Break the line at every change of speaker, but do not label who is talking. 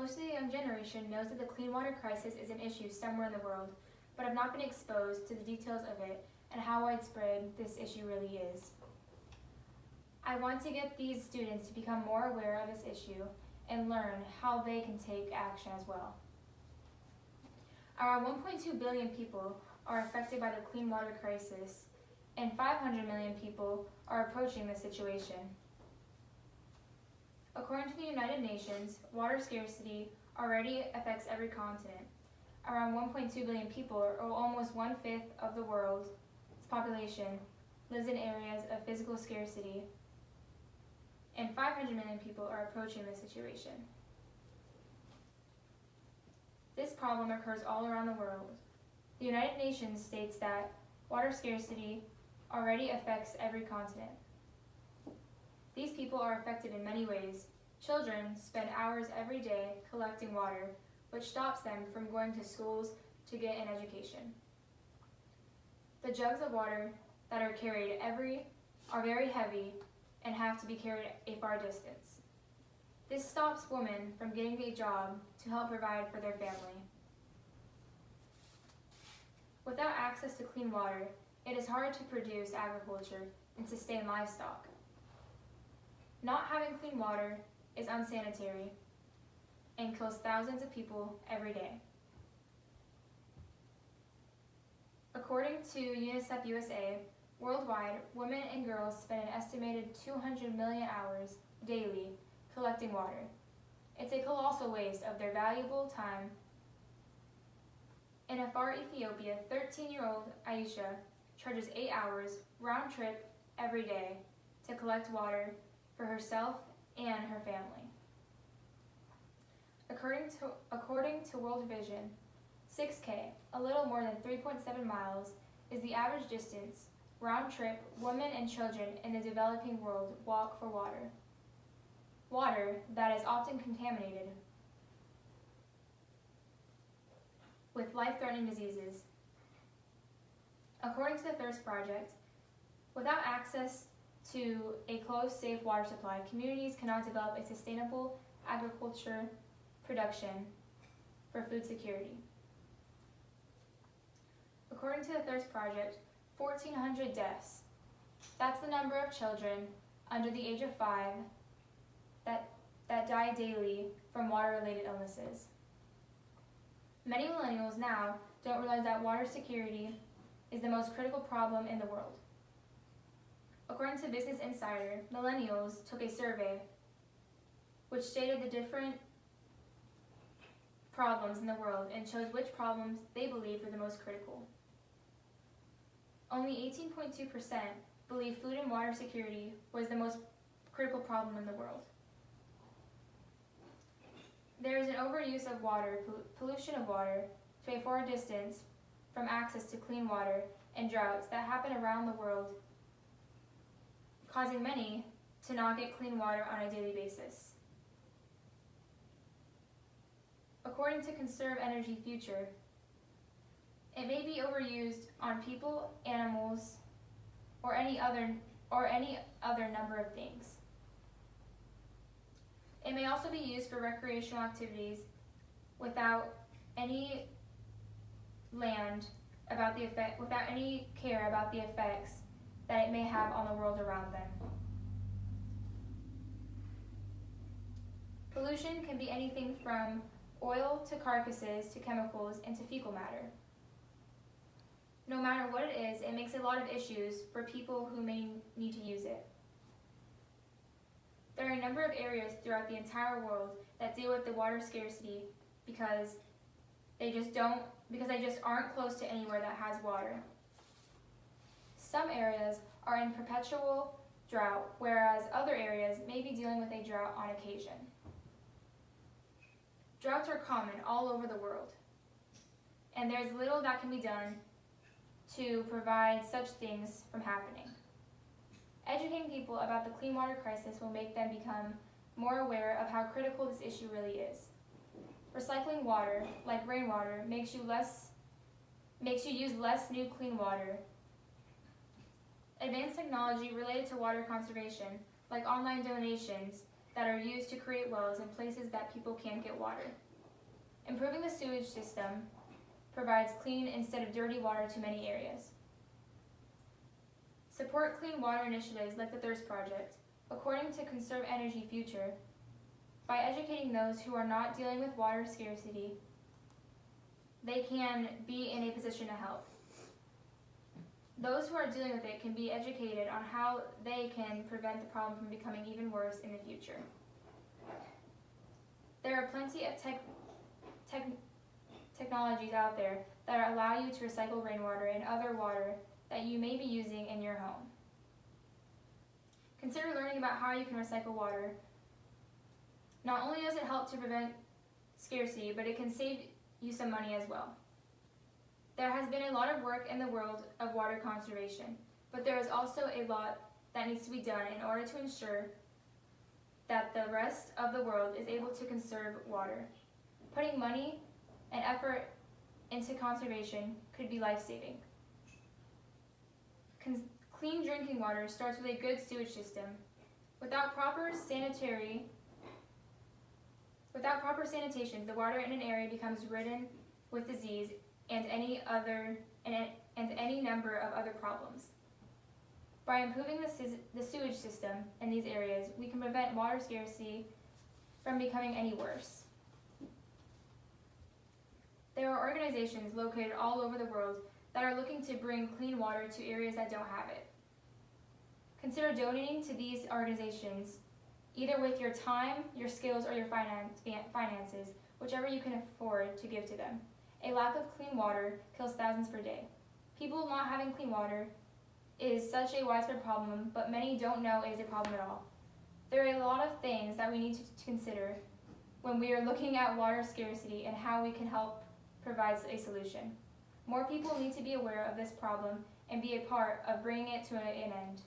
Most of the young generation knows that the clean water crisis is an issue somewhere in the world, but have not been exposed to the details of it and how widespread this issue really is. I want to get these students to become more aware of this issue and learn how they can take action as well. Around 1.2 billion people are affected by the clean water crisis, and 500 million people are approaching this situation. According to the United Nations, water scarcity already affects every continent. Around 1.2 billion people, or almost 1/5 of the world's population, lives in areas of physical scarcity, and 500 million people are approaching this situation. This problem occurs all around the world. The United Nations states that water scarcity already affects every continent. These people are affected in many ways. Children spend hours every day collecting water, which stops them from going to schools to get an education. The jugs of water that are carried are very heavy and have to be carried a far distance. This stops women from getting a job to help provide for their family. Without access to clean water, it is hard to produce agriculture and sustain livestock. Not having clean water is unsanitary and kills thousands of people every day. According to UNICEF USA, worldwide, women and girls spend an estimated 200 million hours daily collecting water. It's a colossal waste of their valuable time. In Afar, Ethiopia, 13-year-old Aisha charges 8 hours round trip every day to collect water for herself and her family. According to World Vision, 6K, a little more than 3.7 miles, is the average distance round trip women and children in the developing world walk for water. Water that is often contaminated with life-threatening diseases. According to the Thirst Project, without access to a close, safe water supply, communities cannot develop a sustainable agriculture production for food security. According to the Thirst Project, 1,400 deaths. That's the number of children under the age of 5 that die daily from water-related illnesses. Many millennials now don't realize that water security is the most critical problem in the world. According to Business Insider, millennials took a survey which stated the different problems in the world and chose which problems they believed were the most critical. Only 18.2% believe food and water security was the most critical problem in the world. There is an overuse of water, pollution of water, to a far distance from access to clean water, and droughts that happen around the world, causing many to not get clean water on a daily basis. According to Conserve Energy Future, it may be overused on people, animals, or any other number of things. It may also be used for recreational activities without any care about the effects that it may have on the world around them. Pollution can be anything from oil to carcasses to chemicals and to fecal matter. No matter what it is, it makes a lot of issues for people who may need to use it. There are a number of areas throughout the entire world that deal with the water scarcity because they just aren't close to anywhere that has water. Some areas are in perpetual drought, whereas other areas may be dealing with a drought on occasion. Droughts are common all over the world, and there's little that can be done to prevent such things from happening. Educating people about the clean water crisis will make them become more aware of how critical this issue really is. Recycling water, like rainwater, makes you use less new clean water. Advanced technology related to water conservation, like online donations that are used to create wells in places that people can't get water. Improving the sewage system provides clean instead of dirty water to many areas. Support clean water initiatives like the Thirst Project, according to Conserve Energy Future, by educating those who are not dealing with water scarcity. They can be in a position to help. Those who are dealing with it can be educated on how they can prevent the problem from becoming even worse in the future. There are plenty of technologies out there that allow you to recycle rainwater and other water that you may be using in your home. Consider learning about how you can recycle water. Not only does it help to prevent scarcity, but it can save you some money as well. There has been a lot of work in the world of water conservation, but there is also a lot that needs to be done in order to ensure that the rest of the world is able to conserve water. Putting money and effort into conservation could be life-saving. Clean drinking water starts with a good sewage system. Without proper sanitation, the water in an area becomes ridden with disease and any number of other problems. By improving the sewage system in these areas, we can prevent water scarcity from becoming any worse. There are organizations located all over the world that are looking to bring clean water to areas that don't have it. Consider donating to these organizations, either with your time, your skills, or your finances, whichever you can afford to give to them. A lack of clean water kills thousands per day. People not having clean water is such a widespread problem, but many don't know it is a problem at all. There are a lot of things that we need to consider when we are looking at water scarcity and how we can help provide a solution. More people need to be aware of this problem and be a part of bringing it to an end.